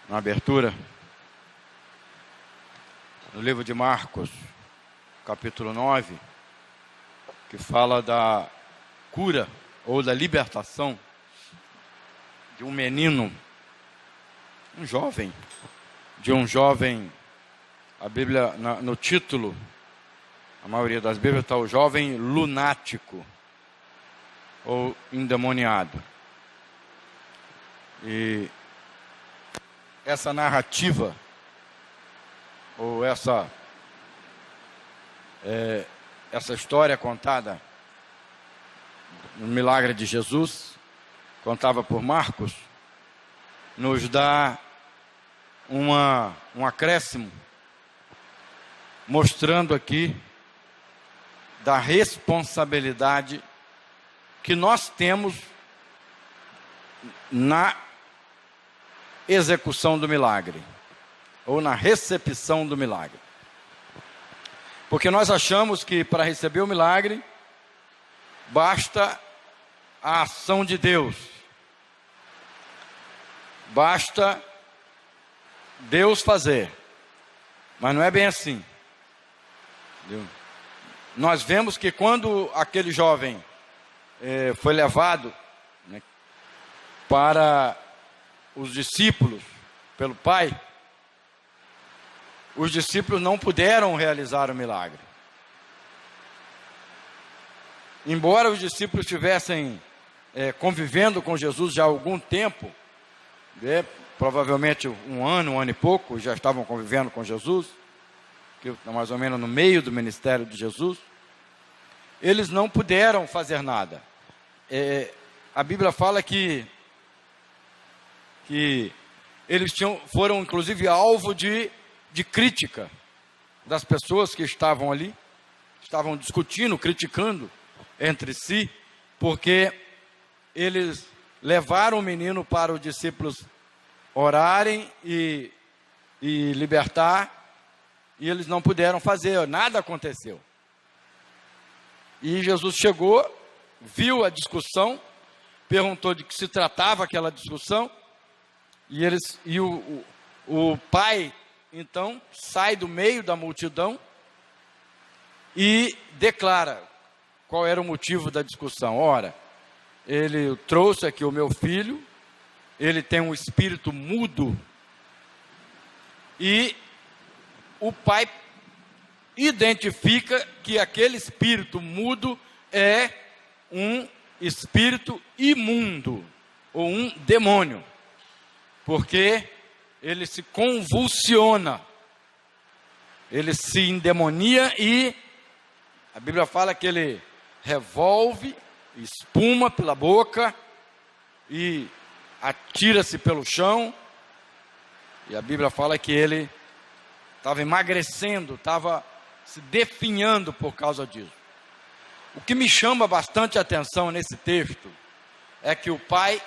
na abertura, no livro de Marcos, capítulo 9, que fala da cura ou da libertação de um menino, um jovem, a Bíblia, no título, a maioria das Bíblias está o jovem lunático ou endemoniado. E essa narrativa, ou essa história contada no milagre de Jesus, contada por Marcos, nos dá um acréscimo, mostrando aqui da responsabilidade que nós temos na execução do milagre, ou na recepção do milagre. Porque nós achamos que para receber o milagre, basta a ação de Deus. Basta Deus fazer. Mas não é bem assim. Entendeu? Nós vemos que quando aquele jovem foi levado, né, para os discípulos, pelo pai, os discípulos não puderam realizar o milagre. Embora os discípulos estivessem convivendo com Jesus já há algum tempo, provavelmente um ano e pouco, já estavam convivendo com Jesus, que mais ou menos no meio do ministério de Jesus, eles não puderam fazer nada. A Bíblia fala que eles foram inclusive alvo de crítica das pessoas que estavam ali, estavam discutindo, criticando entre si, porque eles levaram o menino para os discípulos orarem e libertar, e eles não puderam fazer, nada aconteceu. E Jesus chegou, viu a discussão, perguntou de que se tratava aquela discussão, e o pai, então, sai do meio da multidão e declara qual era o motivo da discussão. Ora, ele trouxe aqui o meu filho, ele tem um espírito mudo, e o pai identifica que aquele espírito mudo é um espírito imundo, ou um demônio, porque ele se convulsiona, ele se endemonia, e a Bíblia fala que ele revolve, espuma pela boca e atira-se pelo chão, e a Bíblia fala que ele estava emagrecendo, estava se definhando por causa disso. O que me chama bastante atenção nesse texto é que o pai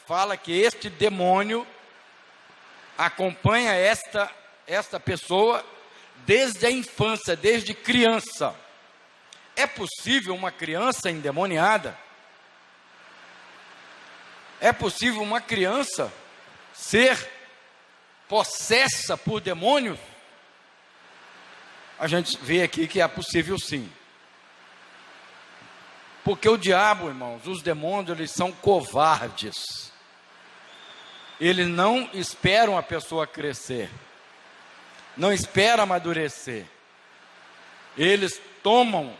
fala que este demônio acompanha esta pessoa desde a infância, desde criança. É possível uma criança endemoniada? É possível uma criança ser possessa por demônios? A gente vê aqui que é possível sim. Porque o diabo, irmãos, os demônios, eles são covardes. Eles não esperam a pessoa crescer, não esperam amadurecer. Eles tomam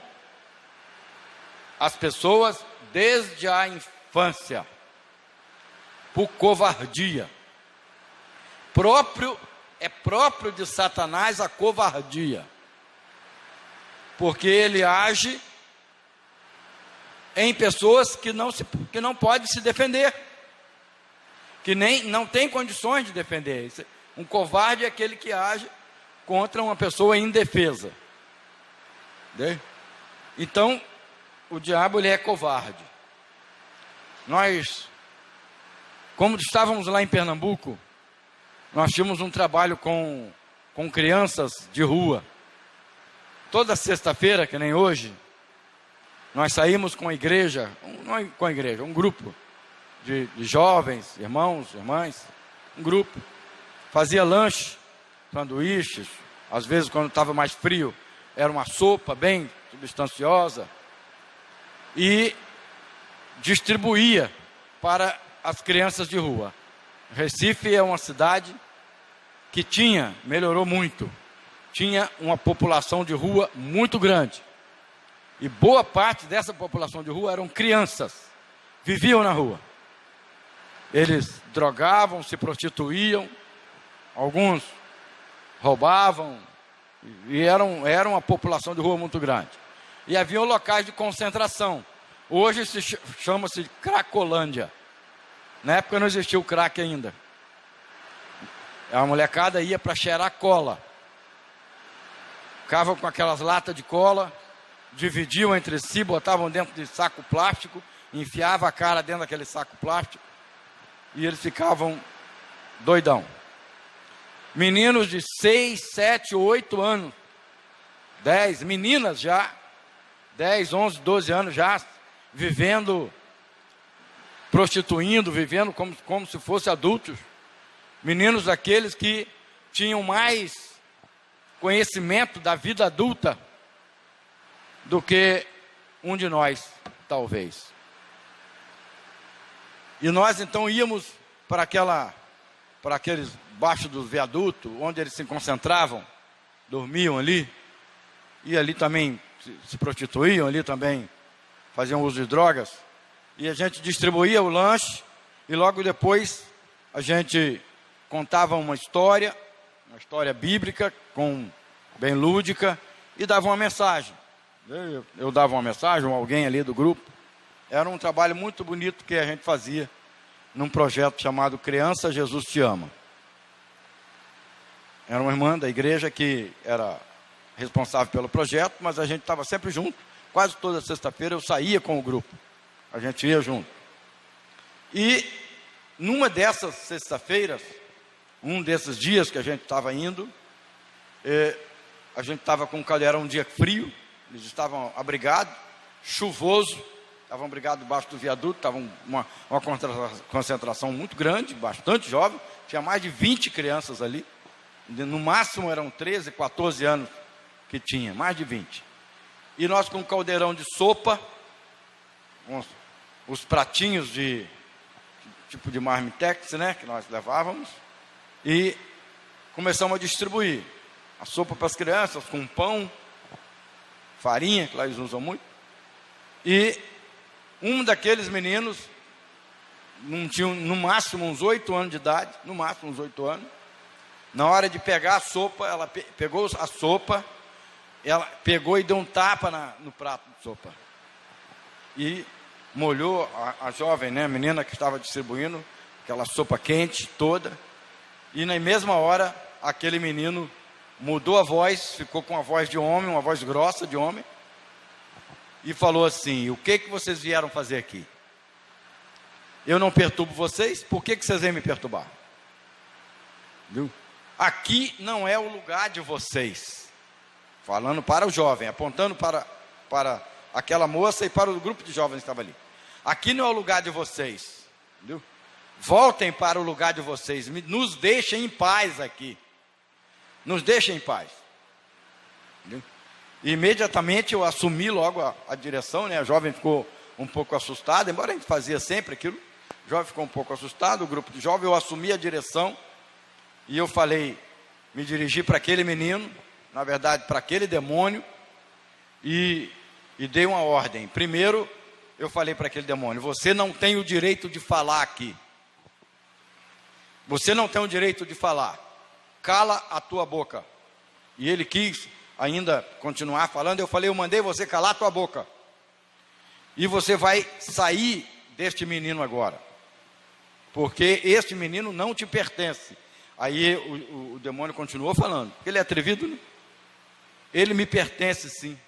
as pessoas desde a infância, por covardia. É próprio de Satanás a covardia, porque ele age em pessoas que não podem se defender, que não tem condições de defender. Um covarde é aquele que age contra uma pessoa indefesa. Entendeu? Então, o diabo, ele é covarde. Nós, como estávamos lá em Pernambuco, nós tínhamos um trabalho com crianças de rua. Toda sexta-feira, que nem hoje, nós saímos com a igreja, um grupo de jovens, irmãos, irmãs, um grupo, fazia lanche, sanduíches, às vezes quando estava mais frio, era uma sopa bem substanciosa, e distribuía para as crianças de rua. Recife é uma cidade que melhorou muito, tinha uma população de rua muito grande, e boa parte dessa população de rua eram crianças, viviam na rua. Eles drogavam, se prostituíam, alguns roubavam, e era uma população de rua muito grande. E havia locais de concentração. Hoje chama-se Cracolândia. Na época não existia o crack ainda. A molecada ia para cheirar cola. Ficavam com aquelas latas de cola, dividiam entre si, botavam dentro de saco plástico, enfiavam a cara dentro daquele saco plástico, e eles ficavam doidão. Meninos de 6, 7, 8 anos, 10, meninas já, 10, 11, 12 anos já, vivendo, prostituindo, vivendo como se fossem adultos. Meninos daqueles que tinham mais conhecimento da vida adulta do que um de nós, talvez. E nós então íamos para aqueles baixo do viaduto, onde eles se concentravam, dormiam ali, e ali também se prostituíam, ali também faziam uso de drogas, e a gente distribuía o lanche, e logo depois a gente contava uma história bíblica, bem lúdica, e dava uma mensagem. Eu dava uma mensagem, ou alguém ali do grupo. Era um trabalho muito bonito que a gente fazia num projeto chamado Criança Jesus Te Ama. Era uma irmã da igreja que era responsável pelo projeto, mas a gente estava sempre junto. Quase toda sexta-feira eu saía com o grupo. A gente ia junto. E numa dessas sexta-feiras, um desses dias que a gente estava indo, a gente estava com um caldeirão, um dia frio, eles estavam abrigados, chuvoso, estavam abrigados debaixo do viaduto, estavam uma concentração muito grande, bastante jovem, tinha mais de 20 crianças ali, no máximo eram 13, 14 anos que tinha, mais de 20. E nós com um caldeirão de sopa, os pratinhos tipo de marmitex, né, que nós levávamos, e começamos a distribuir a sopa para as crianças, com pão, farinha, que lá eles usam muito, e um daqueles meninos, não tinha no máximo uns 8 anos de idade, no máximo uns 8 anos, na hora de pegar a sopa, ela pegou a sopa, ela pegou e deu um tapa no prato de sopa, e molhou a jovem, né, a menina que estava distribuindo, aquela sopa quente toda, e na mesma hora, aquele menino mudou a voz, ficou com a voz de homem, uma voz grossa de homem, e falou assim: o que vocês vieram fazer aqui? Eu não perturbo vocês, por que vocês vêm me perturbar? Viu? Aqui não é o lugar de vocês. Falando para o jovem, apontando para aquela moça e para o grupo de jovens que estava ali. Aqui não é o lugar de vocês. Viu? Voltem para o lugar de vocês, nos deixem em paz aqui. Nos deixem em paz. Viu? E imediatamente eu assumi logo a direção, né? A jovem ficou um pouco assustada, embora a gente fazia sempre aquilo. O jovem ficou um pouco assustado, o grupo de jovens, eu assumi a direção e eu falei, me dirigi para aquele menino, na verdade para aquele demônio, e dei uma ordem. Primeiro eu falei para aquele demônio: você não tem o direito de falar aqui. Você não tem o direito de falar. Cala a tua boca. E ele quis ainda continuar falando. Eu falei: eu mandei você calar a tua boca. E você vai sair deste menino agora. Porque este menino não te pertence. Aí o demônio continuou falando. Porque ele é atrevido, né? Ele me pertence sim.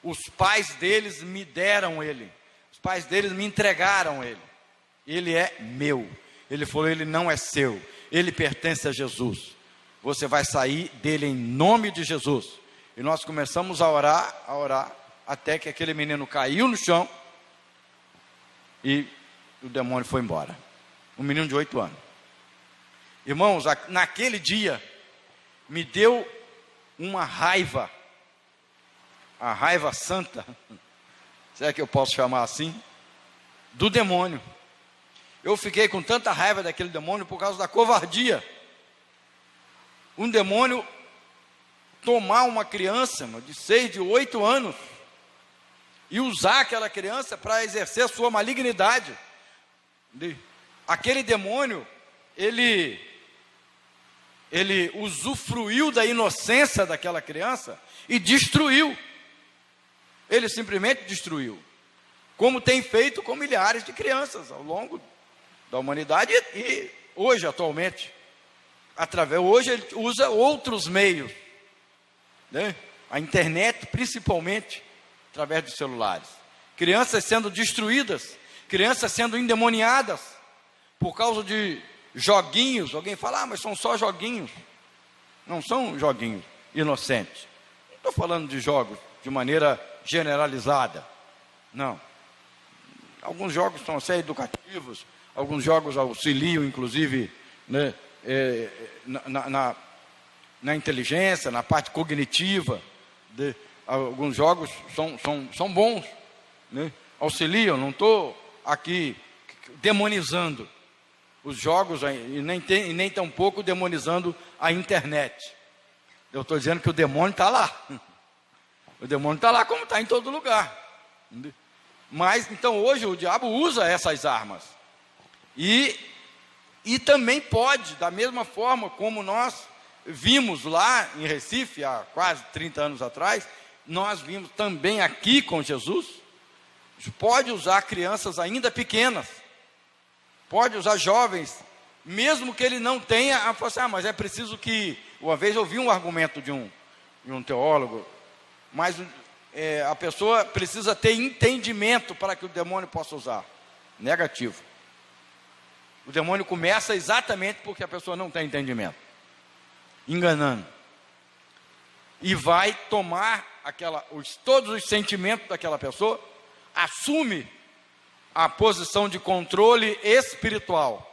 Os pais deles me deram ele. Os pais deles me entregaram ele. Ele é meu. Ele falou: ele não é seu. Ele pertence a Jesus. Você vai sair dele em nome de Jesus. E nós começamos a orar, até que aquele menino caiu no chão e o demônio foi embora. Um menino de 8 anos. Irmãos, naquele dia, me deu uma raiva, a raiva santa, será que eu posso chamar assim? Do demônio. Eu fiquei com tanta raiva daquele demônio por causa da covardia. Um demônio tomar uma criança de 6, de 8 anos e usar aquela criança para exercer sua malignidade. Aquele demônio, ele usufruiu da inocência daquela criança e destruiu. Ele simplesmente destruiu, como tem feito com milhares de crianças ao longo da humanidade e hoje, atualmente. Hoje ele usa outros meios, né? A internet principalmente, através dos celulares. Crianças sendo destruídas, crianças sendo endemoniadas, por causa de joguinhos. Alguém fala, mas são só joguinhos. Não são joguinhos inocentes. Não estou falando de jogos de maneira generalizada, não. Alguns jogos são até educativos, alguns jogos auxiliam, inclusive, né, na inteligência, na parte cognitiva. Alguns jogos são bons, né, auxiliam. Não estou aqui demonizando os jogos e nem tampouco demonizando a internet. Eu estou dizendo que o demônio está lá. O demônio está lá como está em todo lugar. Mas, então, hoje o diabo usa essas armas. E também pode, da mesma forma como nós vimos lá em Recife, há quase 30 anos atrás, nós vimos também aqui com Jesus, pode usar crianças ainda pequenas, pode usar jovens, mesmo que ele não tenha, mas é preciso que... Uma vez eu ouvi um argumento de um teólogo, mas a pessoa precisa ter entendimento para que o demônio possa usar. Negativo. O demônio começa exatamente porque a pessoa não tem entendimento, enganando, e vai tomar todos os sentimentos daquela pessoa, assume a posição de controle espiritual,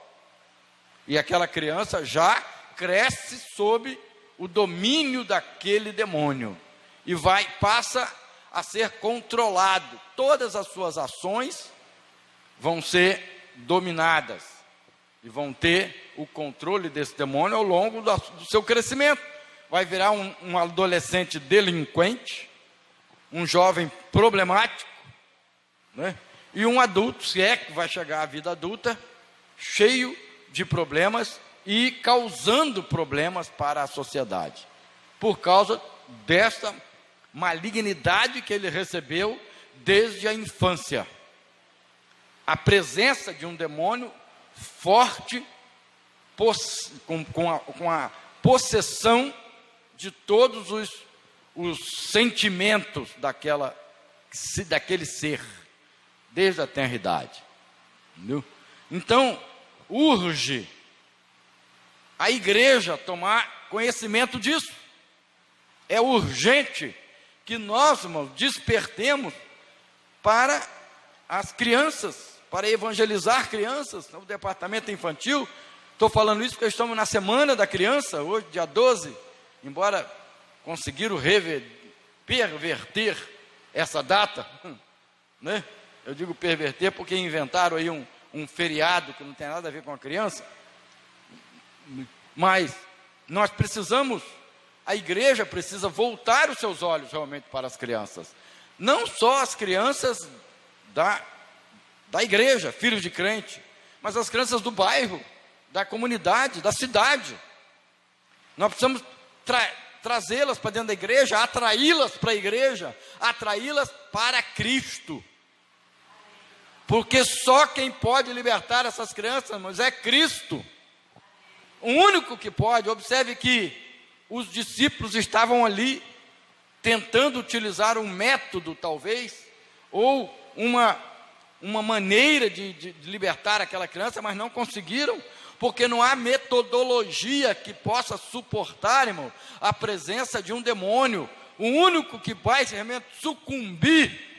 e aquela criança já cresce sob o domínio daquele demônio, e passa a ser controlado. Todas as suas ações vão ser dominadas, e vão ter o controle desse demônio ao longo do seu crescimento. Vai virar um adolescente delinquente, um jovem problemático, né? E um adulto, se é que vai chegar à vida adulta, cheio de problemas e causando problemas para a sociedade, por causa desta malignidade que ele recebeu desde a infância. A presença de um demônio forte, com a possessão de todos os sentimentos daquele ser, desde a tenridade. Entendeu? Então, urge a igreja tomar conhecimento disso. É urgente que nós, irmãos, despertemos para as crianças, para evangelizar crianças, no departamento infantil. Estou falando isso porque estamos na semana da criança, hoje, dia 12, embora conseguiram perverter essa data, né? Eu digo perverter porque inventaram aí um feriado que não tem nada a ver com a criança, mas nós precisamos, a igreja precisa voltar os seus olhos realmente para as crianças, não só as crianças da igreja, filhos de crente, mas as crianças do bairro, da comunidade, da cidade. Nós precisamos trazê-las para dentro da igreja, atraí-las para a igreja, atraí-las para Cristo, porque só quem pode libertar essas crianças, mas é Cristo, o único que pode. Observe que os discípulos estavam ali tentando utilizar um método, talvez, ou uma maneira de libertar aquela criança, mas não conseguiram, porque não há metodologia que possa suportar, irmão, a presença de um demônio. O único que vai realmente sucumbir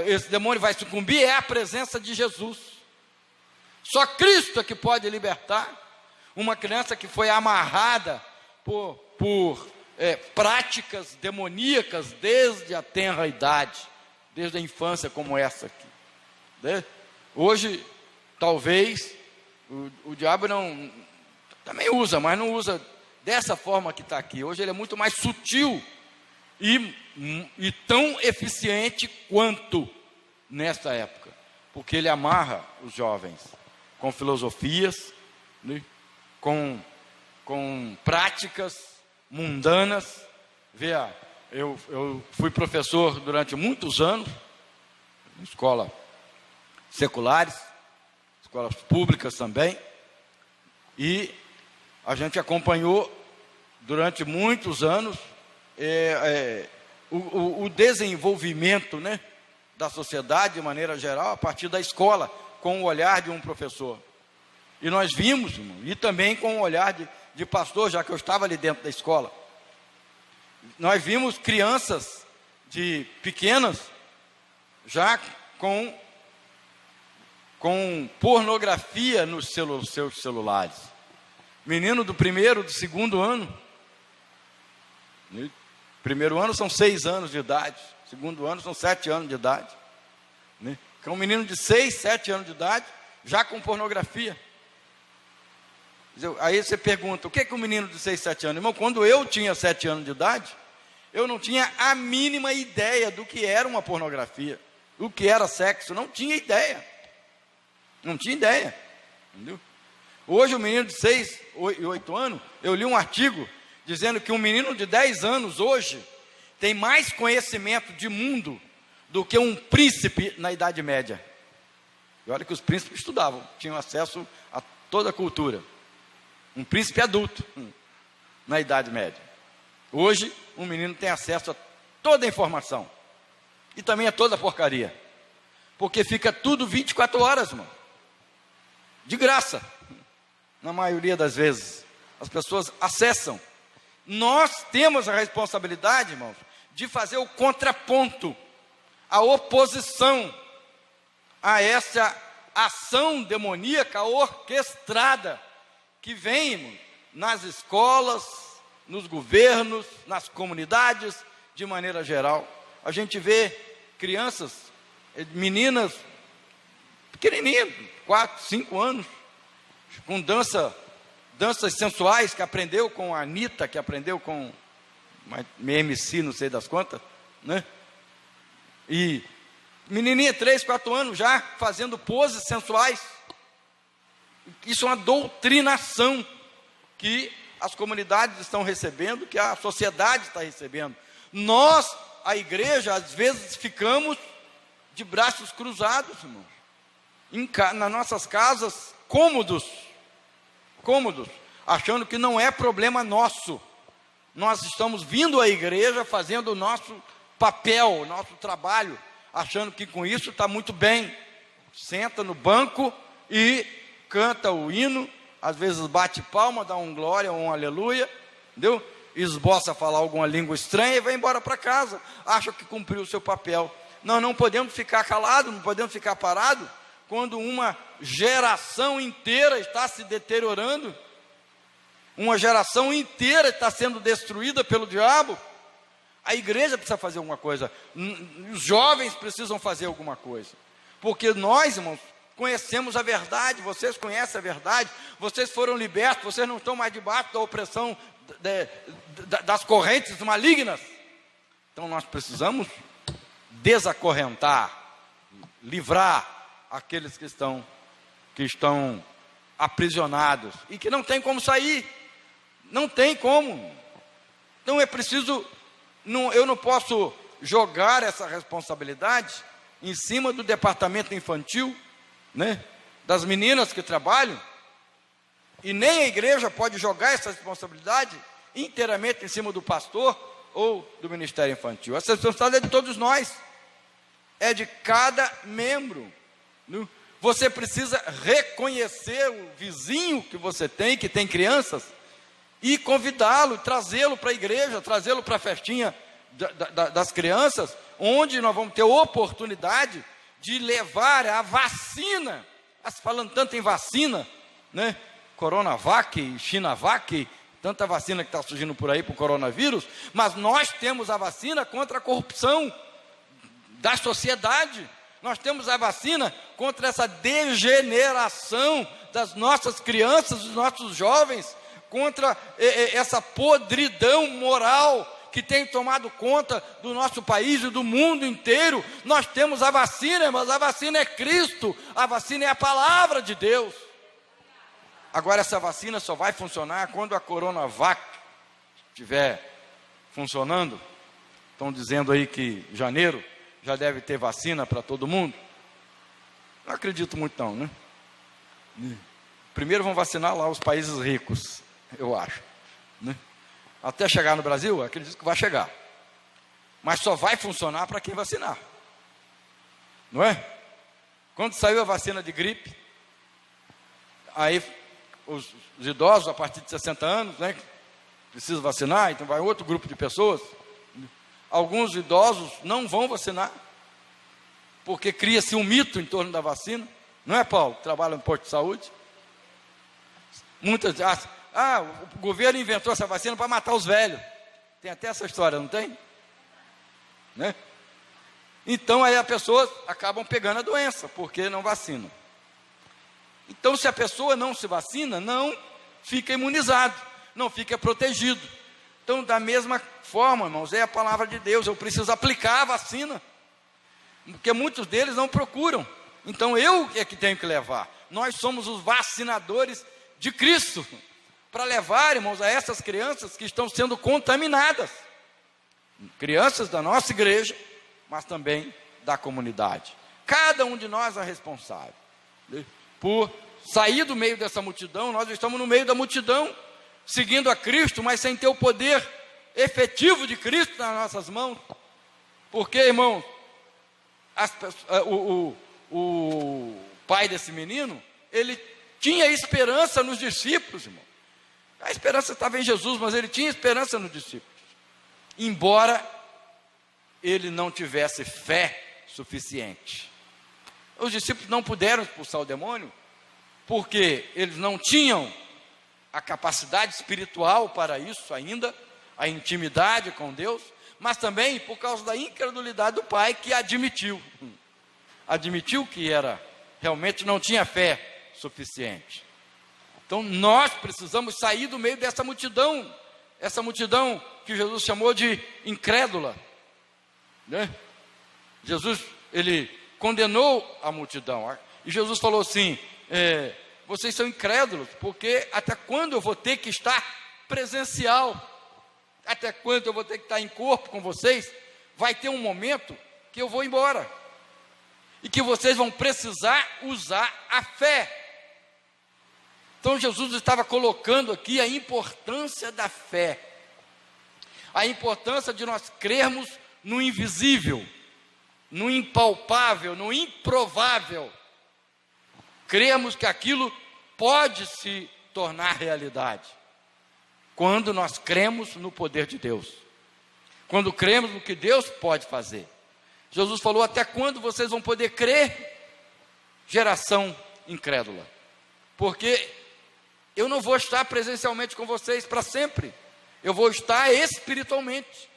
esse demônio vai sucumbir é a presença de Jesus. Só Cristo é que pode libertar uma criança que foi amarrada por práticas demoníacas desde a tenra idade, desde a infância, como essa aqui, né? Hoje, talvez, o diabo também usa, mas não usa dessa forma que está aqui. Hoje ele é muito mais sutil e tão eficiente quanto nessa época, porque ele amarra os jovens com filosofias, né? com práticas mundanas. Veja, eu fui professor durante muitos anos em escolas seculares, escolas públicas também, e a gente acompanhou durante muitos anos o desenvolvimento, né, da sociedade de maneira geral, a partir da escola, com o olhar de um professor. E nós vimos, irmão, e também com o olhar de pastor, já que eu estava ali dentro da escola, nós vimos crianças pequenas já com pornografia nos seus celulares. Menino do primeiro, do segundo ano. Primeiro ano são 6 anos de idade, segundo ano são 7 anos de idade, né? Então, um menino de 6, 7 anos de idade, já com pornografia. Aí você pergunta, o que é um menino de 6, 7 anos? Irmão, quando eu tinha 7 anos de idade, eu não tinha a mínima ideia do que era uma pornografia, o que era sexo, não tinha ideia. Não tinha ideia, entendeu? Hoje, o menino de 6 e 8 anos, eu li um artigo dizendo que um menino de 10 anos hoje tem mais conhecimento de mundo do que um príncipe na Idade Média. E olha que os príncipes estudavam, tinham acesso a toda a cultura. Um príncipe adulto na Idade Média. Hoje, um menino tem acesso a toda a informação. E também a toda a porcaria. Porque fica tudo 24 horas, irmão. De graça. Na maioria das vezes. As pessoas acessam. Nós temos a responsabilidade, irmãos, de fazer o contraponto, a oposição a essa ação demoníaca orquestrada que vem nas escolas, nos governos, nas comunidades, de maneira geral. A gente vê crianças, meninas pequenininhas, 4, 5 anos, com danças sensuais, que aprendeu com a Anitta, que aprendeu com uma MC, não sei das quantas, né? E menininha, 3, 4 anos, já fazendo poses sensuais. Isso é uma doutrinação que as comunidades estão recebendo, que a sociedade está recebendo. Nós, a igreja, às vezes ficamos de braços cruzados, irmãos, nas nossas casas, cômodos, achando que não é problema nosso. Nós estamos vindo à igreja fazendo o nosso papel, o nosso trabalho, achando que com isso está muito bem. Senta no banco e canta o hino, às vezes bate palma, dá um glória, um aleluia, entendeu? Esboça falar alguma língua estranha e vai embora para casa, acha que cumpriu o seu papel. Nós não podemos ficar calados, não podemos ficar parados, quando uma geração inteira está se deteriorando, uma geração inteira está sendo destruída pelo diabo. A igreja precisa fazer alguma coisa, os jovens precisam fazer alguma coisa, porque nós, irmãos, conhecemos a verdade, vocês conhecem a verdade, vocês foram libertos, vocês não estão mais debaixo da opressão das correntes malignas. Então nós precisamos desacorrentar, livrar aqueles que estão aprisionados e que não tem como sair, não tem como. Então é preciso, eu não posso jogar essa responsabilidade em cima do departamento infantil, né, das meninas que trabalham, e nem a igreja pode jogar essa responsabilidade inteiramente em cima do pastor ou do ministério infantil. Essa responsabilidade é de todos nós, é de cada membro. Você precisa reconhecer o vizinho que você tem, que tem crianças, e convidá-lo, trazê-lo para a igreja, trazê-lo para a festinha das crianças, onde nós vamos ter oportunidade de levar a vacina falando tanto em vacina, né? Coronavac, Chinavac, tanta vacina que está surgindo por aí para o coronavírus, mas nós temos a vacina contra a corrupção da sociedade. Nós temos a vacina contra essa degeneração das nossas crianças, dos nossos jovens, contra essa podridão moral que tem tomado conta do nosso país e do mundo inteiro. Nós temos a vacina, mas a vacina é Cristo, a vacina é a palavra de Deus. Agora, essa vacina só vai funcionar quando a Coronavac estiver funcionando. Estão dizendo aí que em janeiro já deve ter vacina para todo mundo. Não acredito muito não, né? Primeiro vão vacinar lá os países ricos, eu acho, né? Até chegar no Brasil, acredito que vai chegar. Mas só vai funcionar para quem vacinar. Não é? Quando saiu a vacina de gripe, aí os idosos a partir de 60 anos, né, precisam vacinar, então vai outro grupo de pessoas. Alguns idosos não vão vacinar, porque cria-se um mito em torno da vacina. Não é, Paulo, que trabalha no posto de saúde? Muitas acham, o governo inventou essa vacina para matar os velhos. Tem até essa história, não tem? Né? Então aí as pessoas acabam pegando a doença, porque não vacinam. Então, se a pessoa não se vacina, não fica imunizado, não fica protegido. Então, da mesma forma, irmãos, é a palavra de Deus, eu preciso aplicar a vacina, porque muitos deles não procuram. Então, eu é que tenho que levar. Nós somos os vacinadores de Cristo, para levar, irmãos, a essas crianças que estão sendo contaminadas. Crianças da nossa igreja, mas também da comunidade. Cada um de nós é responsável por sair do meio dessa multidão. Nós estamos no meio da multidão, seguindo a Cristo, mas sem ter o poder efetivo de Cristo nas nossas mãos. Porque, irmão, o pai desse menino, ele tinha esperança nos discípulos, irmão. A esperança estava em Jesus, mas ele tinha esperança nos discípulos. Embora ele não tivesse fé suficiente. Os discípulos não puderam expulsar o demônio, porque eles não tinham a capacidade espiritual para isso ainda, a intimidade com Deus, mas também por causa da incredulidade do pai, que admitiu que realmente não tinha fé suficiente. Então nós precisamos sair do meio dessa multidão, essa multidão que Jesus chamou de incrédula, né? Jesus, ele condenou a multidão, e Jesus falou assim, vocês são incrédulos, porque até quando eu vou ter que estar presencial? Até quando eu vou ter que estar em corpo com vocês? Vai ter um momento que eu vou embora, e que vocês vão precisar usar a fé. Então Jesus estava colocando aqui a importância da fé, a importância de nós crermos no invisível, no impalpável, no improvável. Cremos que aquilo pode se tornar realidade, quando nós cremos no poder de Deus, quando cremos no que Deus pode fazer. Jesus falou, até quando vocês vão poder crer, geração incrédula? Porque eu não vou estar presencialmente com vocês para sempre, eu vou estar espiritualmente.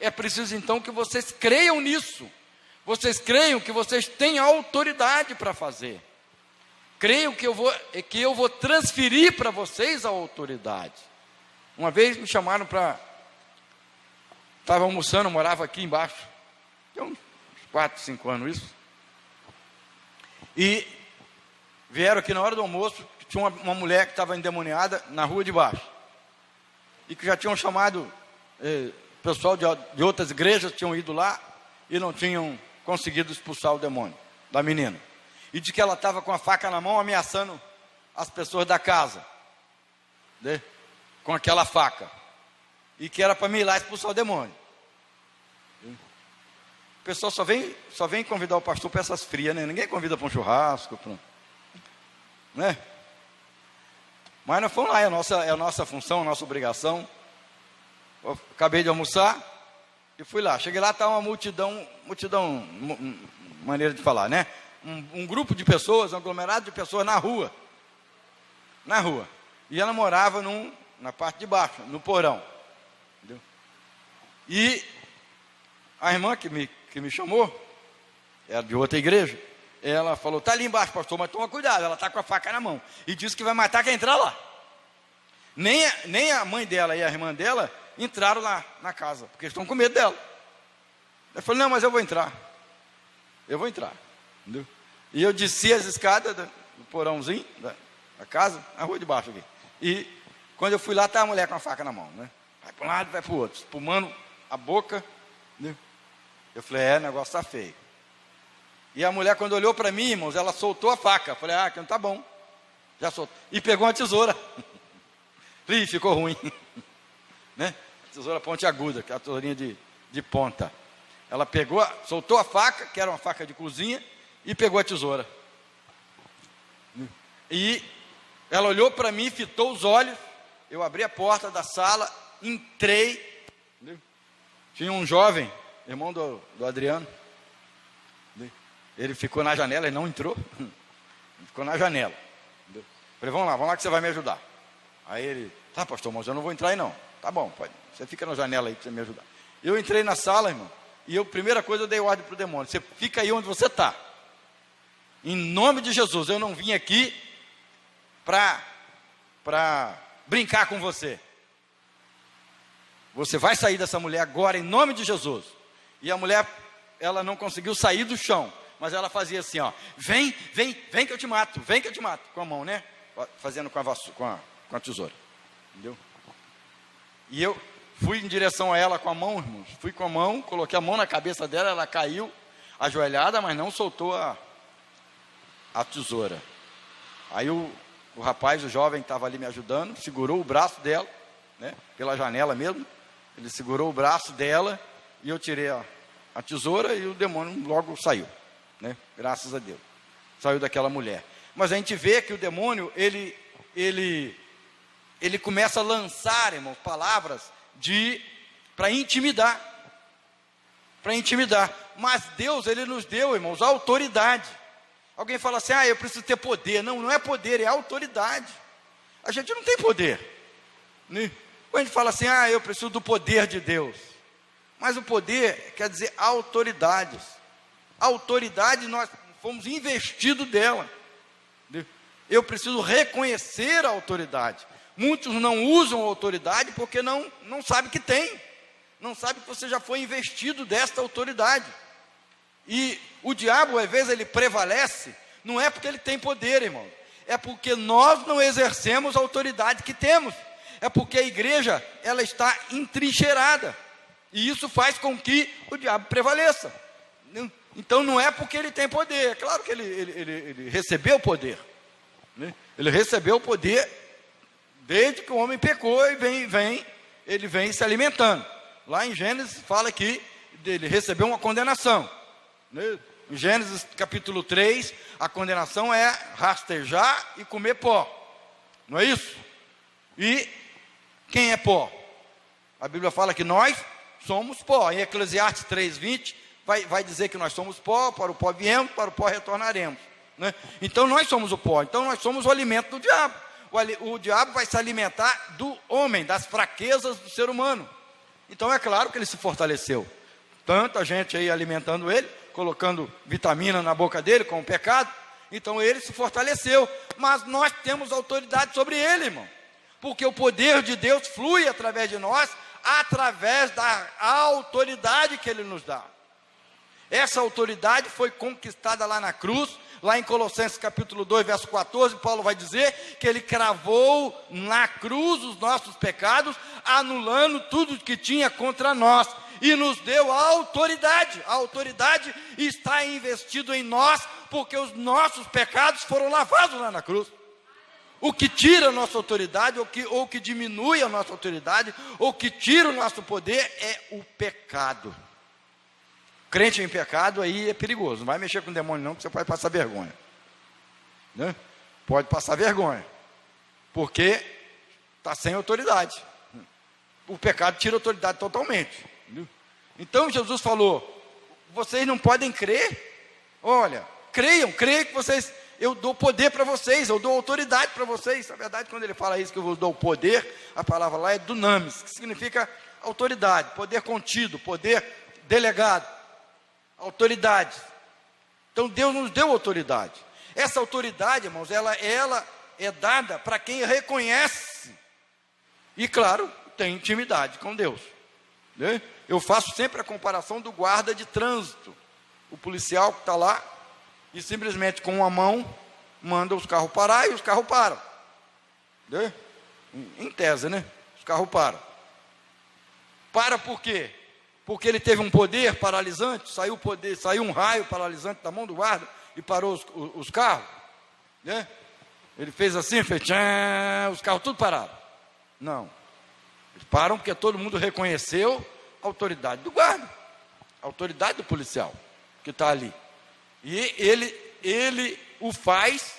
É preciso então que vocês creiam nisso, vocês creiam que vocês têm autoridade para fazer, creiam que eu vou transferir para vocês a autoridade. Uma vez me chamaram para, estava almoçando, eu morava aqui embaixo, tem uns 4, 5 anos isso, e vieram aqui na hora do almoço. Tinha uma mulher que estava endemoniada na rua de baixo, e que já tinham chamado pessoal de outras igrejas, tinham ido lá e não tinham conseguido expulsar o demônio da menina, e de que ela estava com a faca na mão ameaçando as pessoas da casa, né, com aquela faca, e que era para mim ir lá expulsar o demônio. O pessoal só vem convidar o pastor para essas frias, né? Ninguém convida para um churrasco, né? Mas nós fomos lá, é a nossa função, a nossa obrigação. Eu acabei de almoçar e fui lá. Cheguei lá, estava uma multidão, maneira de falar, né? um grupo de pessoas, um aglomerado de pessoas na rua. Na rua. E ela morava na parte de baixo, no porão. Entendeu? E a irmã que me chamou, era de outra igreja, ela falou, está ali embaixo, pastor, mas toma cuidado, ela está com a faca na mão. E disse que vai matar quem entrar lá. Nem a mãe dela e a irmã dela entraram lá na casa, porque estão com medo dela. Eu falei, não, mas eu vou entrar. Eu vou entrar. Entendeu? E eu desci as escadas do porãozinho da casa, na rua de baixo aqui. E quando eu fui lá, estava a mulher com a faca na mão, né? Vai para um lado, vai para o outro, espumando a boca. Entendeu? Eu falei, o negócio está feio. E a mulher, quando olhou para mim, irmãos, ela soltou a faca. Eu falei, que não está bom. Já soltou. E pegou uma tesoura. Ih, ficou ruim. Né? Tesoura pontiaguda, que é a tesourinha de ponta. Ela pegou, soltou a faca, que era uma faca de cozinha, e pegou a tesoura. E ela olhou para mim, fitou os olhos, eu abri a porta da sala, entrei. Entendeu? Tinha um jovem, irmão do Adriano. Entendeu? Ele ficou na janela, ele não entrou. Ele ficou na janela. Entendeu? Falei, vamos lá que você vai me ajudar. Aí ele, tá, pastor, mas eu não vou entrar aí não. Tá bom, pode. Você fica na janela aí para você me ajudar. Eu entrei na sala, irmão, e primeira coisa eu dei ordem para o demônio. Você fica aí onde você está. Em nome de Jesus, eu não vim aqui para brincar com você. Você vai sair dessa mulher agora, em nome de Jesus. E a mulher, ela não conseguiu sair do chão, mas ela fazia assim, ó, vem que eu te mato, com a mão, né? Fazendo com a tesoura. Entendeu? E eu fui em direção a ela com a mão, irmãos. Fui com a mão, coloquei a mão na cabeça dela, ela caiu ajoelhada, mas não soltou a tesoura. Aí o rapaz, o jovem que estava ali me ajudando, segurou o braço dela, né, pela janela mesmo. Ele segurou o braço dela e eu tirei a tesoura e o demônio logo saiu, né, graças a Deus. Saiu daquela mulher. Mas a gente vê que o demônio, ele começa a lançar, irmãos, palavras para intimidar. Para intimidar. Mas Deus, ele nos deu, irmãos, autoridade. Alguém fala assim, eu preciso ter poder. Não é poder, é autoridade. A gente não tem poder. Né? Quando a gente fala assim, eu preciso do poder de Deus. Mas o poder quer dizer autoridades. A autoridade, nós fomos investidos dela. Né? Eu preciso reconhecer a autoridade. Muitos não usam a autoridade porque não sabem que tem. Não sabem que você já foi investido desta autoridade. E o diabo, às vezes, ele prevalece, não é porque ele tem poder, irmão. É porque nós não exercemos a autoridade que temos. É porque a igreja, ela está entrincheirada. E isso faz com que o diabo prevaleça. Então, não é porque ele tem poder. É claro que ele recebeu o poder. Né? Ele recebeu o poder desde que o homem pecou e ele vem se alimentando. Lá em Gênesis fala que ele recebeu uma condenação. Em Gênesis capítulo 3, a condenação é rastejar e comer pó. Não é isso? E quem é pó? A Bíblia fala que nós somos pó. Em Eclesiastes 3:20 vai dizer que nós somos pó, para o pó viemos, para o pó retornaremos. Né? Então nós somos o pó, então nós somos o alimento do diabo. O diabo vai se alimentar do homem, das fraquezas do ser humano. Então é claro que ele se fortaleceu. Tanta gente aí alimentando ele, colocando vitamina na boca dele com o pecado. Então ele se fortaleceu. Mas nós temos autoridade sobre ele, irmão. Porque o poder de Deus flui através de nós, através da autoridade que ele nos dá. Essa autoridade foi conquistada lá na cruz. Lá em Colossenses capítulo 2, verso 14, Paulo vai dizer que ele cravou na cruz os nossos pecados, anulando tudo que tinha contra nós, e nos deu a autoridade. A autoridade está investido em nós, porque os nossos pecados foram lavados lá na cruz. O que tira a nossa autoridade, ou que diminui a nossa autoridade, ou que tira o nosso poder, é o pecado. Crente em pecado aí é perigoso. Não vai mexer com o demônio não, que você pode passar vergonha. Né? Pode passar vergonha. Porque está sem autoridade. O pecado tira a autoridade totalmente. Entendeu? Então Jesus falou, vocês não podem crer. Olha, Creiam que vocês, eu dou poder para vocês, eu dou autoridade para vocês. Na verdade, quando ele fala isso, que eu vos dou poder, a palavra lá é dunamis, que significa autoridade, poder contido, poder delegado, autoridade. Então Deus nos deu autoridade. Essa autoridade, irmãos, ela é dada para quem reconhece e, claro, tem intimidade com Deus, né? Eu faço sempre a comparação do guarda de trânsito, o policial que está lá e simplesmente com uma mão manda os carros parar e os carros param, né? Em tese, né? Os carros param. Para por quê? Porque ele teve um poder paralisante, saiu um raio paralisante da mão do guarda e parou os carros, né? Ele fez assim, fez tchan, os carros tudo pararam. Não, eles param porque todo mundo reconheceu a autoridade do guarda, a autoridade do policial que está ali. E ele o faz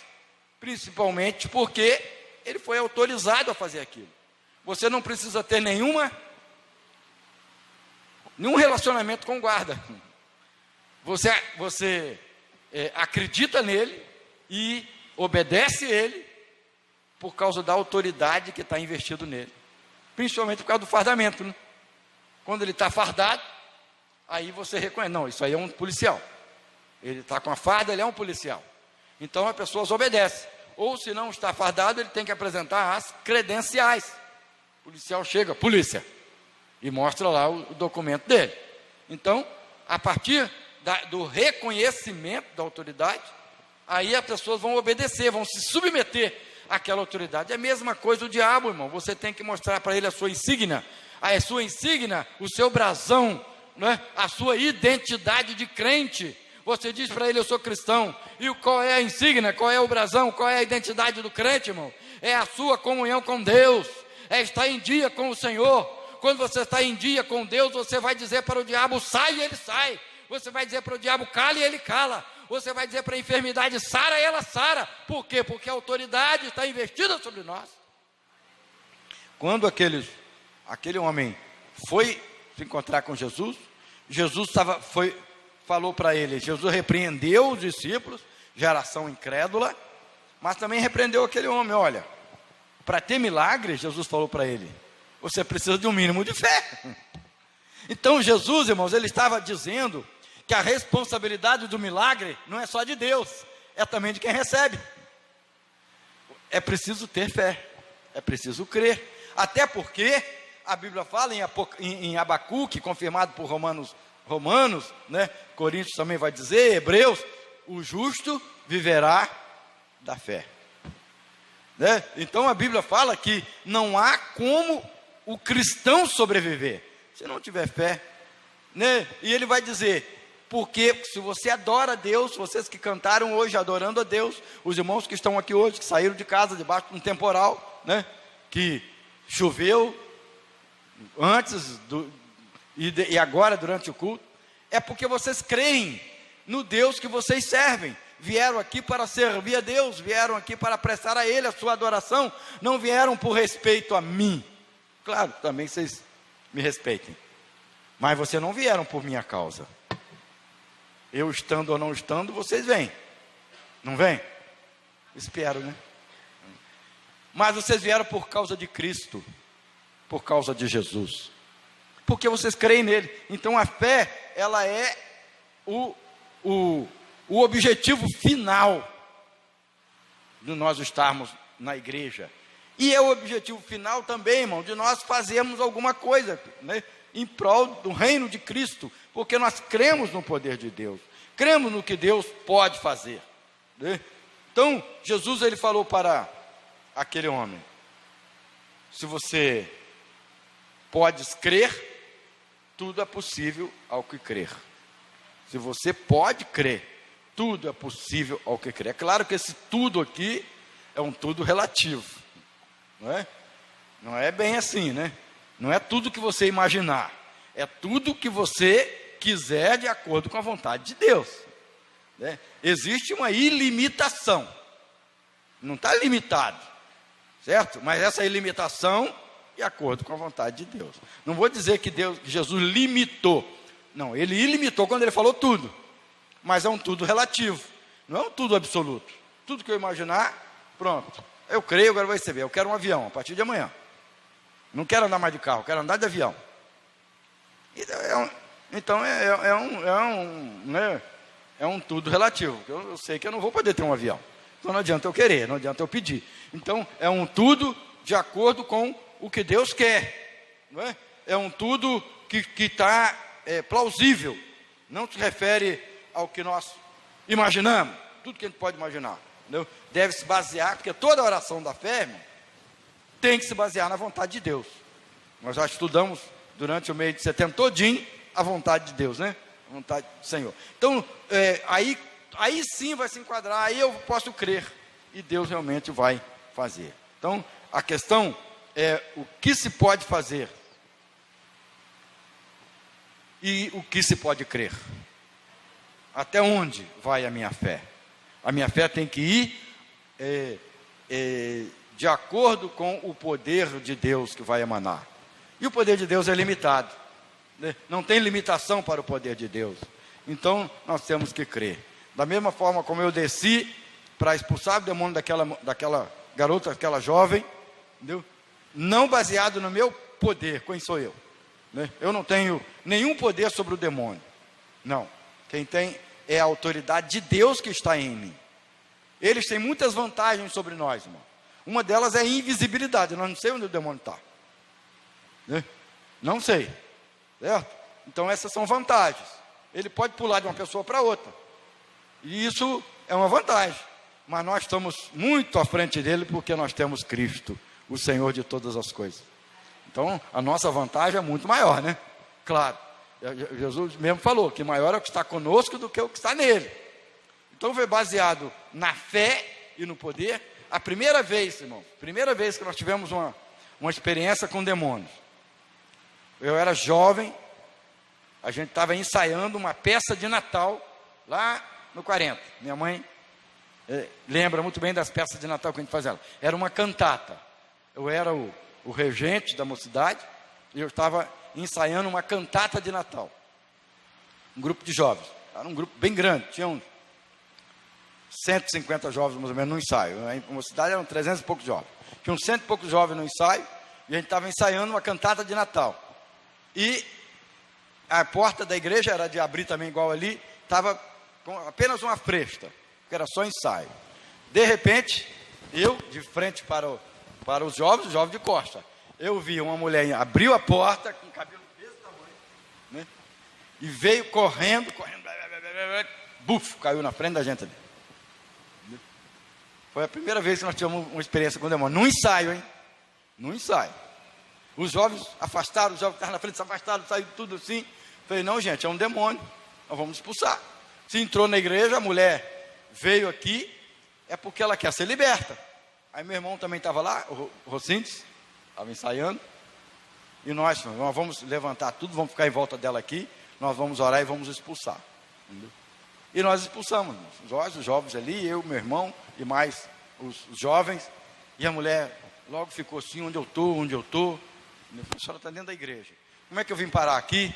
principalmente porque ele foi autorizado a fazer aquilo. Você não precisa ter nenhum relacionamento com o guarda. Você acredita nele e obedece ele por causa da autoridade que está investido nele, principalmente por causa do fardamento, né? Quando ele está fardado, aí você reconhece, não, isso aí é um policial, ele está com a farda, ele é um policial. Então as pessoas obedecem, ou se não está fardado, ele tem que apresentar as credenciais. O policial chega, polícia, e mostra lá o documento dele. Então, a partir do reconhecimento da autoridade, aí as pessoas vão obedecer, vão se submeter àquela autoridade. É a mesma coisa o diabo, irmão. Você tem que mostrar para ele a sua insígnia, o seu brasão, né? A sua identidade de crente. Você diz para ele, eu sou cristão. E qual é a insígnia, qual é o brasão, qual é a identidade do crente, irmão? É a sua comunhão com Deus, é estar em dia com o Senhor. Quando você está em dia com Deus, você vai dizer para o diabo, sai, e ele sai. Você vai dizer para o diabo, cala, e ele cala. Você vai dizer para a enfermidade, sara, e ela sara. Por quê? Porque a autoridade está investida sobre nós. Quando aquele homem foi se encontrar com Jesus, Jesus falou para ele, Jesus repreendeu os discípulos, geração incrédula, mas também repreendeu aquele homem. Olha, para ter milagre, Jesus falou para ele, você precisa de um mínimo de fé. Então Jesus, irmãos, ele estava dizendo que a responsabilidade do milagre não é só de Deus, é também de quem recebe. É preciso ter fé, é preciso crer. Até porque a Bíblia fala em Abacuque, confirmado por Romanos, né? Coríntios também vai dizer, Hebreus, o justo viverá da fé, né? Então a Bíblia fala que não há como o cristão sobreviver se não tiver fé, né? E ele vai dizer, porque se você adora a Deus, vocês que cantaram hoje adorando a Deus, os irmãos que estão aqui hoje, que saíram de casa debaixo de um temporal, né? Que choveu antes e agora durante o culto, é porque vocês creem no Deus que vocês servem. Vieram aqui para servir a Deus, vieram aqui para prestar a Ele a sua adoração, não vieram por respeito a mim. Claro, também vocês me respeitem, mas vocês não vieram por minha causa. Eu estando ou não estando, vocês vêm, não vêm? Espero, né? Mas vocês vieram por causa de Cristo, por causa de Jesus, porque vocês creem nele. Então a fé, ela é o objetivo final de nós estarmos na igreja. E é o objetivo final também, irmão, de nós fazermos alguma coisa, né, em prol do reino de Cristo, porque nós cremos no poder de Deus, cremos no que Deus pode fazer, né? Então Jesus, ele falou para aquele homem, se você pode crer, tudo é possível ao que crer. Se você pode crer, tudo é possível ao que crer. É claro que esse tudo aqui é um tudo relativo, não é? Não é bem assim, né? Não é tudo que você imaginar, é tudo que você quiser de acordo com a vontade de Deus, né? Existe uma ilimitação, não está limitado, certo? Mas essa ilimitação de acordo com a vontade de Deus. Não vou dizer que Jesus limitou, não, ele ilimitou quando ele falou tudo, mas é um tudo relativo. Não é um tudo absoluto. Tudo que eu imaginar, pronto. Eu creio, agora vai receber. Eu quero um avião a partir de amanhã. Não quero andar mais de carro, quero andar de avião. Então é um tudo relativo. Eu sei que eu não vou poder ter um avião. Então não adianta eu querer, não adianta eu pedir. Então é um tudo de acordo com o que Deus quer. Não é? É um tudo que está plausível. Não se refere ao que nós imaginamos. Tudo que a gente pode imaginar. Entendeu? Deve se basear, porque toda oração da fé, irmão, tem que se basear na vontade de Deus. Nós já estudamos durante o mês de setembro todinho a vontade de Deus, né? A vontade do Senhor. Então, aí sim vai se enquadrar, aí eu posso crer, e Deus realmente vai fazer. Então, a questão é o que se pode fazer e o que se pode crer. Até onde vai a minha fé? A minha fé tem que ir de acordo com o poder de Deus que vai emanar. E o poder de Deus é limitado, né? Não tem limitação para o poder de Deus. Então, nós temos que crer. Da mesma forma como eu desci para expulsar o demônio daquela garota, daquela jovem, entendeu? Não baseado no meu poder, quem sou eu? Né? Eu não tenho nenhum poder sobre o demônio. Não. Quem tem é a autoridade de Deus que está em mim. Eles têm muitas vantagens sobre nós, irmão. Uma delas é a invisibilidade. Nós não sei onde o demônio está. Né? Não sei. Certo? Então essas são vantagens. Ele pode pular de uma pessoa para outra. E isso é uma vantagem. Mas nós estamos muito à frente dele porque nós temos Cristo, o Senhor de todas as coisas. Então a nossa vantagem é muito maior, né? Claro. Jesus mesmo falou que maior é o que está conosco do que o que está nele. Então foi baseado na fé e no poder. A primeira vez, irmão, que nós tivemos uma experiência com demônios. Eu era jovem, a gente estava ensaiando uma peça de Natal lá no 40. Minha mãe lembra muito bem das peças de Natal que a gente fazia. Era uma cantata. Eu era o regente da mocidade e eu estava ensaiando uma cantata de Natal. Um grupo de jovens. Era um grupo bem grande, tinha uns 150 jovens mais ou menos no ensaio. Na mocidade eram 300 e poucos jovens. Tinha uns 100 e poucos jovens no ensaio e a gente estava ensaiando uma cantata de Natal. E a porta da igreja era de abrir também igual ali, estava com apenas uma fresta, que era só ensaio. De repente, eu, de frente para os jovens de costa, eu vi uma mulher, abriu a porta, com o cabelo desse tamanho, né? E veio correndo, buf, caiu na frente da gente ali. Foi a primeira vez que nós tivemos uma experiência com o demônio, num ensaio, hein? Num ensaio. Os jovens afastaram, os jovens que estavam na frente se afastaram, saiu tudo assim. Falei, não, gente, é um demônio, nós vamos expulsar. Se entrou na igreja, a mulher veio aqui, é porque ela quer ser liberta. Aí meu irmão também estava lá, o Rocintes, estava ensaiando. E nós vamos levantar tudo, vamos ficar em volta dela aqui, nós vamos orar e vamos expulsar. Entendeu? E nós expulsamos, os jovens ali, eu, meu irmão e mais os jovens. E a mulher logo ficou assim, onde eu estou? A senhora está dentro da igreja. Como é que eu vim parar aqui?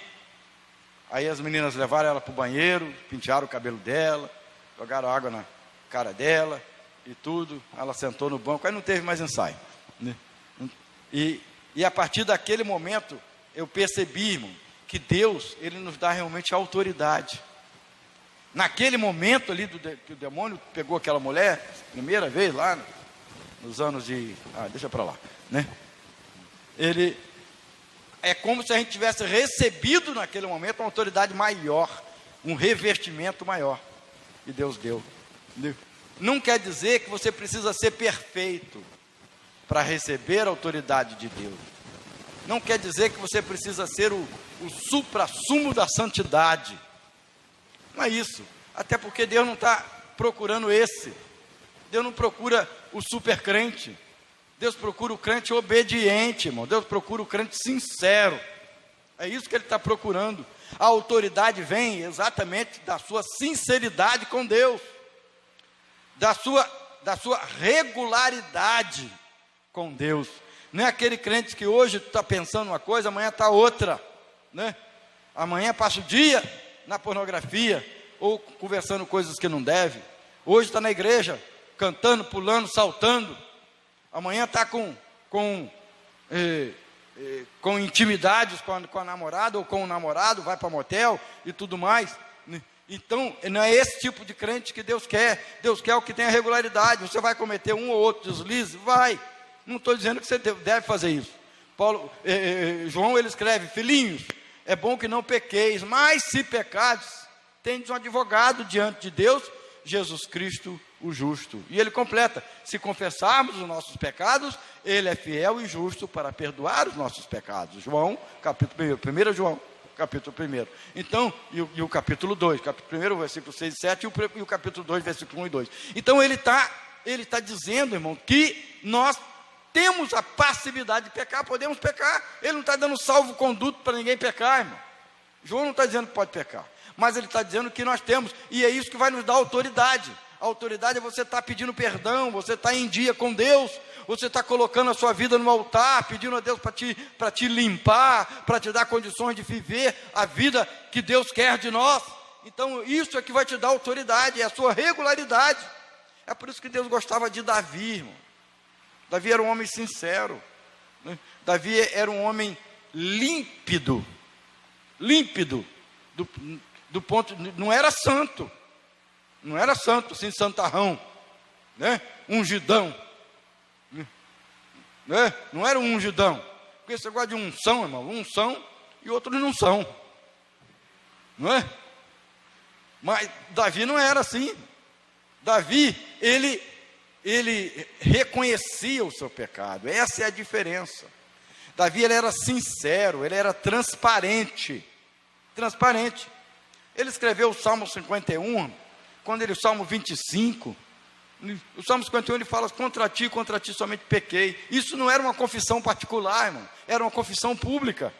Aí as meninas levaram ela para o banheiro, pentearam o cabelo dela, jogaram água na cara dela e tudo. Ela sentou no banco, aí não teve mais ensaio. Né? E a partir daquele momento, eu percebi, irmão, que Deus, Ele nos dá realmente autoridade. Naquele momento ali, que o demônio pegou aquela mulher, primeira vez lá, nos anos de... deixa para lá, né? É como se a gente tivesse recebido naquele momento uma autoridade maior, um revestimento maior, que Deus deu. Entendeu? Não quer dizer que você precisa ser perfeito para receber a autoridade de Deus. Não quer dizer que você precisa ser o suprassumo da santidade. Não é isso. Até porque Deus não está procurando esse. Deus não procura o super crente. Deus procura o crente obediente, irmão. Deus procura o crente sincero. É isso que Ele está procurando. A autoridade vem exatamente da sua sinceridade com Deus. Da sua regularidade com Deus. Não é aquele crente que hoje está pensando uma coisa, amanhã está outra, né? Amanhã passa o dia na pornografia, ou conversando coisas que não deve, Hoje está na igreja, cantando, pulando, saltando. Amanhã está com intimidades com a namorada ou com o namorado, vai para motel e tudo mais. Então, não é esse tipo de crente que Deus quer. Deus quer o que tem a regularidade. Você vai cometer um ou outro deslize? Vai. Não estou dizendo que você deve fazer isso. João, ele escreve: filhinhos, é bom que não pequeis, mas se pecares, tendes um advogado diante de Deus, Jesus Cristo, o justo. E ele completa: se confessarmos os nossos pecados, ele é fiel e justo para perdoar os nossos pecados. João, capítulo 1, 1 João, capítulo 1. Então, e o capítulo 2, capítulo 1, versículo 6 e 7, e o capítulo 2, versículo 1 e 2. Então, ele tá dizendo, irmão, que nós temos a passividade de pecar, podemos pecar. Ele não está dando salvo-conduto para ninguém pecar, irmão. João não está dizendo que pode pecar, mas ele está dizendo que nós temos, e é isso que vai nos dar autoridade. A autoridade é você estar pedindo perdão, você estar em dia com Deus, você está colocando a sua vida no altar, pedindo a Deus para te limpar, para te dar condições de viver a vida que Deus quer de nós. Então isso é que vai te dar autoridade, é a sua regularidade. É por isso que Deus gostava de Davi, irmão. Davi era um homem sincero, né? Davi era um homem límpido, do ponto, não era santo, assim, santarrão, né? Ungidão, né? Não era um ungidão, porque você gosta de unção, irmão, uns são e outros não são, não é? Mas Davi não era assim. Davi, ele reconhecia o seu pecado, essa é a diferença. Davi, ele era sincero, ele era transparente. Ele escreveu o Salmo 51, o Salmo 25, o Salmo 51 ele fala: contra ti somente pequei. Isso não era uma confissão particular, irmão, era uma confissão pública,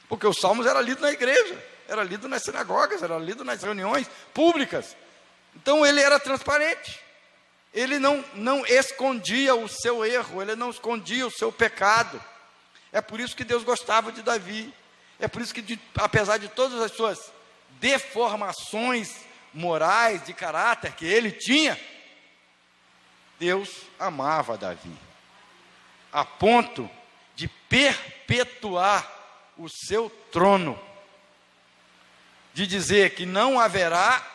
porque os salmos eram lidos na igreja, era lido nas sinagogas, era lido nas reuniões públicas. Então ele era transparente, ele não escondia o seu erro, ele não escondia o seu pecado. É por isso que Deus gostava de Davi, é por isso que apesar de todas as suas deformações morais, de caráter que ele tinha, Deus amava Davi, a ponto de perpetuar o seu trono, de dizer que não haverá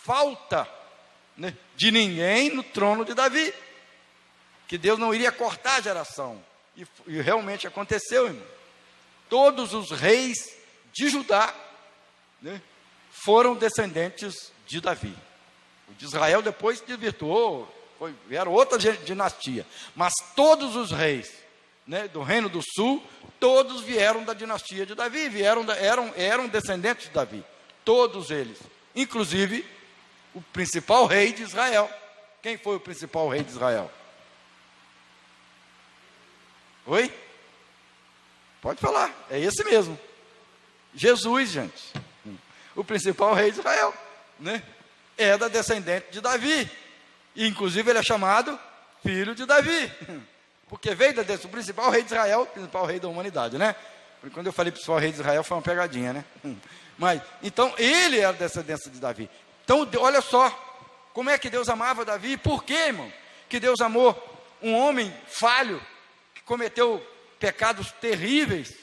falta, né, de ninguém no trono de Davi, que Deus não iria cortar a geração, e realmente aconteceu, irmão. Todos os reis de Judá, né, foram descendentes de Davi. O de Israel depois se desvirtuou, vieram outra dinastia, mas todos os reis, né, do reino do sul, todos vieram da dinastia de Davi, eram descendentes de Davi, todos eles, inclusive o principal rei de Israel. Quem foi o principal rei de Israel? Oi? Pode falar, é esse mesmo, Jesus, gente. O principal rei de Israel, né, é da descendente de Davi, e inclusive ele é chamado filho de Davi, porque veio o principal rei de Israel, o principal rei da humanidade, né? Porque quando eu falei principal rei de Israel foi uma pegadinha, né? Mas, então, ele era descendência de Davi. Então, olha só, como é que Deus amava Davi, por quê, irmão? Que Deus amou um homem falho, que cometeu pecados terríveis.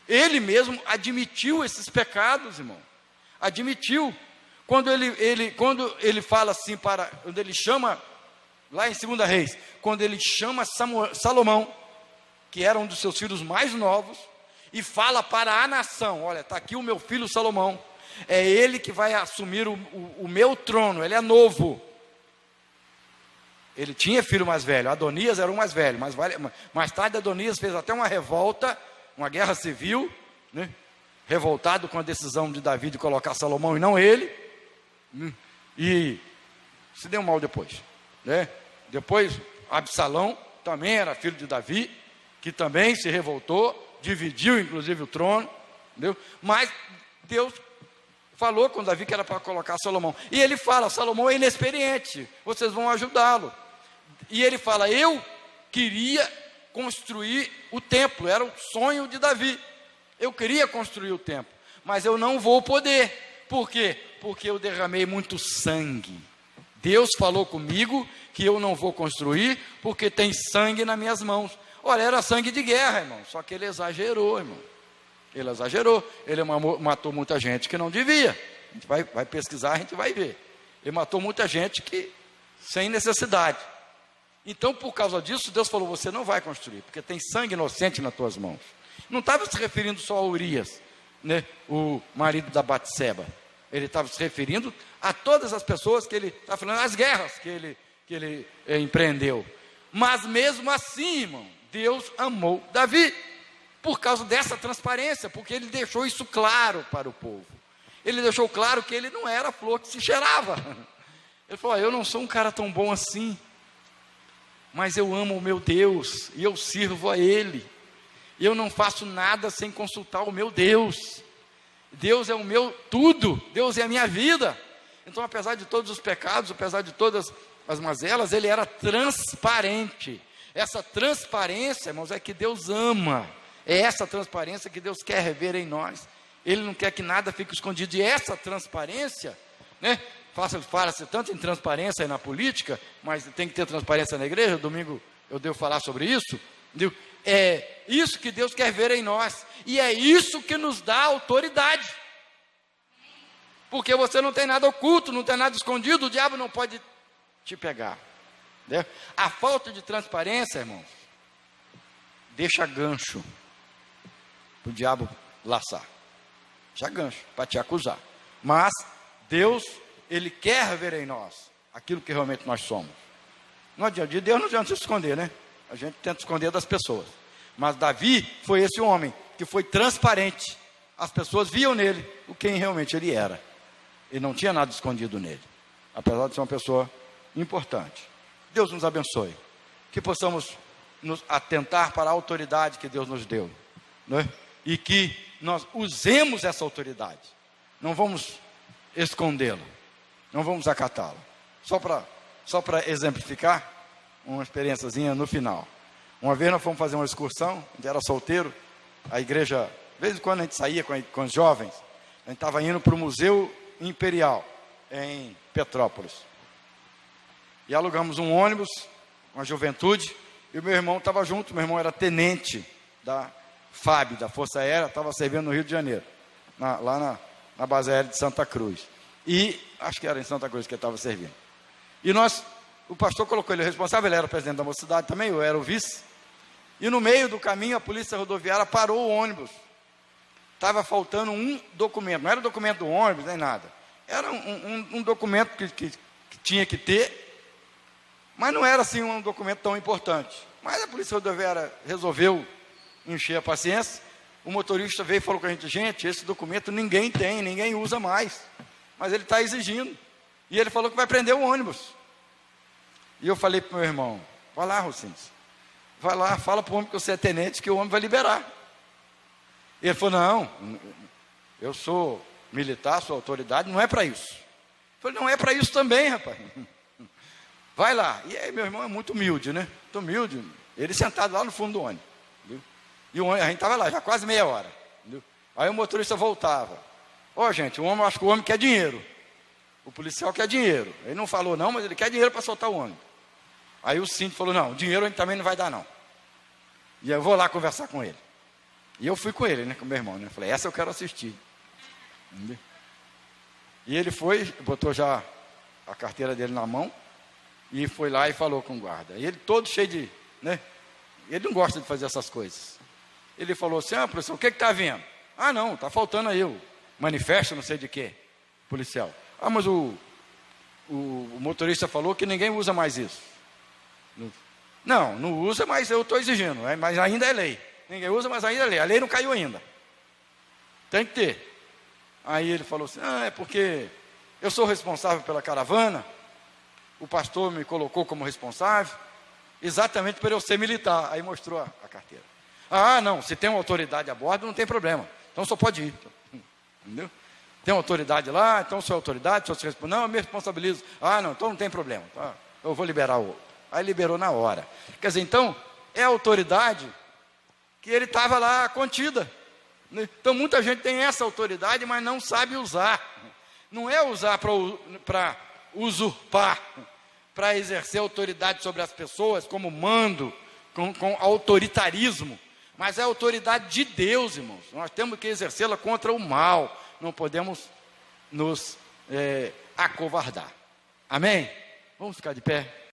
Ele mesmo admitiu esses pecados, irmão, admitiu. Quando ele fala assim, quando ele chama, lá em 2 Reis, quando ele chama Salomão, que era um dos seus filhos mais novos, e fala para a nação: olha, está aqui o meu filho Salomão, é ele que vai assumir o meu trono, ele é novo. Ele tinha filho mais velho, Adonias era o mais velho, mas mais tarde Adonias fez até uma revolta, uma guerra civil, né? Revoltado com a decisão de Davi de colocar Salomão e não ele, e se deu mal depois, né? Depois Absalão também era filho de Davi, que também se revoltou, dividiu inclusive o trono, entendeu? Mas Deus falou com Davi que era para colocar Salomão, e ele fala: Salomão é inexperiente, vocês vão ajudá-lo. E ele fala: eu queria construir o templo, era o sonho de Davi, eu queria construir o templo, mas eu não vou poder. Por quê? Porque eu derramei muito sangue Deus falou comigo que eu não vou construir porque tem sangue nas minhas mãos. Olha, era sangue de guerra, irmão, só que ele exagerou, irmão. Ele exagerou, ele matou muita gente que não devia. A gente vai pesquisar, a gente vai ver. Ele matou muita gente sem necessidade. Então, por causa disso, Deus falou, você não vai construir, porque tem sangue inocente nas tuas mãos. Não estava se referindo só a Urias, né, o marido da Batseba. Ele estava se referindo a todas as pessoas que ele está falando, as guerras que ele empreendeu. Mas mesmo assim, irmão, Deus amou Davi, por causa dessa transparência, porque ele deixou isso claro para o povo. Ele deixou claro que ele não era a flor que se cheirava. Ele falou, eu não sou um cara tão bom assim, mas eu amo o meu Deus, e eu sirvo a Ele. Eu não faço nada sem consultar o meu Deus. Deus é o meu tudo, Deus é a minha vida. Então, apesar de todos os pecados, apesar de todas as mazelas, ele era transparente. Essa transparência, irmãos, é que Deus ama. É essa transparência que Deus quer ver em nós. Ele não quer que nada fique escondido. E essa transparência, né? Fala-se tanto em transparência na política, mas tem que ter transparência na igreja. Domingo eu devo falar sobre isso. É isso que Deus quer ver em nós. E é isso que nos dá autoridade. Porque você não tem nada oculto, não tem nada escondido, o diabo não pode te pegar. Entendeu? A falta de transparência, irmãos, deixa gancho para o diabo laçar. Deixa gancho para te acusar. Mas Deus, Ele quer ver em nós aquilo que realmente nós somos. Não adianta, de Deus não adianta se esconder, né? A gente tenta esconder das pessoas. Mas Davi foi esse homem que foi transparente. As pessoas viam nele o quem realmente ele era. E não tinha nada escondido nele. Apesar de ser uma pessoa importante. Deus nos abençoe. Que possamos nos atentar para a autoridade que Deus nos deu. Né? E que nós usemos essa autoridade. Não vamos escondê-la. Não vamos acatá-la. Só para exemplificar, uma experiênciazinha no final. Uma vez nós fomos fazer uma excursão, a gente era solteiro, a igreja, de vez em quando a gente saía com os jovens, a gente estava indo para o Museu Imperial, em Petrópolis. E alugamos um ônibus, uma juventude, e o meu irmão estava junto, meu irmão era tenente da FAB, da Força Aérea, estava servindo no Rio de Janeiro, lá na base aérea de Santa Cruz. E, acho que era em Santa Cruz que ele estava servindo. E o pastor colocou ele responsável, ele era o presidente da mocidade também, eu era o vice. E no meio do caminho, a polícia rodoviária parou o ônibus. Estava faltando um documento, não era o documento do ônibus, nem nada. Era um documento que tinha que ter, mas não era assim um documento tão importante. Mas a polícia rodoviária resolveu encher a paciência. O motorista veio e falou com a gente, esse documento ninguém tem, ninguém usa mais. Mas ele está exigindo. E ele falou que vai prender o ônibus. E eu falei para o meu irmão, vai lá, Rocins, vai lá, fala para o homem que você é tenente, que o homem vai liberar. E ele falou, não, eu sou militar, sou autoridade, não é para isso. Eu falei, não é para isso também, rapaz. Vai lá. E aí meu irmão é muito humilde, né? Muito humilde. Ele sentado lá no fundo do ônibus. Entendeu? E a gente estava lá, já quase meia hora. Entendeu? Aí o motorista voltava. Gente, eu acho que o homem quer dinheiro. O policial quer dinheiro. Ele não falou não, mas ele quer dinheiro para soltar o ônibus. Aí o síndico falou, não, dinheiro a gente também não vai dar não. E eu vou lá conversar com ele. E eu fui com ele, né, com o meu irmão, né? Falei, essa eu quero assistir. Entendeu? E ele foi, botou já a carteira dele na mão, e foi lá e falou com o guarda. E ele todo cheio de, né? Ele não gosta de fazer essas coisas. Ele falou assim, professor, o que está havendo? Não, está faltando aí o manifesto, não sei de quê, policial. Mas o motorista falou que ninguém usa mais isso. Não usa, mas eu estou exigindo, mas ainda é lei. Ninguém usa, mas ainda é lei. A lei não caiu ainda. Tem que ter. Aí ele falou assim, é porque eu sou responsável pela caravana, o pastor me colocou como responsável, exatamente por eu ser militar. Aí mostrou a carteira. Não, se tem uma autoridade a bordo, não tem problema. Então só pode ir. Entendeu? Tem uma autoridade lá, então sou autoridade, sou responsável. Não, eu me responsabilizo. Não, então não tem problema. Tá? Eu vou liberar o outro. Aí liberou na hora. Quer dizer, então, é a autoridade que ele estava lá contida. Então, muita gente tem essa autoridade, mas não sabe usar. Não é usar para usurpar, para exercer autoridade sobre as pessoas, como mando, com autoritarismo. Mas é a autoridade de Deus, irmãos. Nós temos que exercê-la contra o mal. Não podemos nos acovardar. Amém? Vamos ficar de pé.